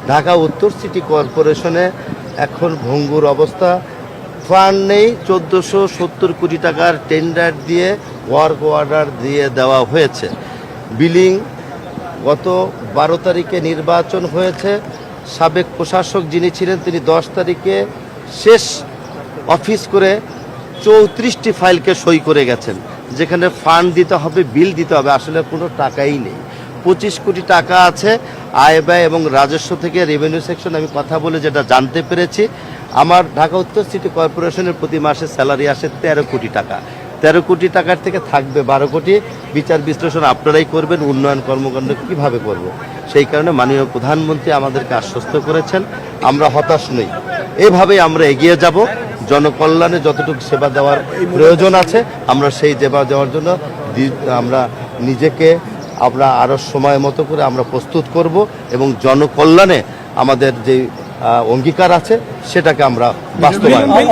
ঢাকা উত্তর সিটি কর্পোরেশনে এখন ভঙ্গুর অবস্থা। ফান্ড নেই, 1470 কোটি টাকার টেন্ডার দিয়ে ওয়ার্ক অর্ডার দিয়ে দেওয়া হয়েছে। বিলিং গত 12 তারিখে নির্বাচন হয়েছে। সাবেক প্রশাসক যিনি ছিলেন তিনি 10 তারিখে শেষ অফিস করে 34টি ফাইলকে সই করে গেছেন, যেখানে ফান্ড দিতে হবে, বিল দিতে হবে, আসলে কোনো টাকাই নেই। 25 কোটি টাকা আছে আয় ব্যয় এবং রাজস্ব থেকে, রেভিনিউ সেকশন আমি কথা বলে যেটা জানতে পেরেছি। আমার ঢাকা উত্তর সিটি কর্পোরেশনের প্রতি মাসে স্যালারি আসে 13 কোটি টাকা। 13 কোটি টাকার থেকে থাকবে 12 কোটি। বিচার বিশ্লেষণ আপনারাই করবেন, উন্নয়ন কর্মকাণ্ড কীভাবে করব। সেই কারণে মাননীয় প্রধানমন্ত্রী আমাদেরকে আশ্বস্ত করেছেন, আমরা হতাশ নই, এভাবেই আমরা এগিয়ে যাব। জনকল্যাণে যতটুকু সেবা দেওয়ার প্রয়োজন আছে আমরা সেই সেবা দেওয়ার জন্য আমরা নিজেকে আরও সময় মতো করে আমরা প্রস্তুত করব এবং জনকল্যাণে আমাদের যে অঙ্গীকার আছে সেটাকে আমরা বাস্তবায়ন করব।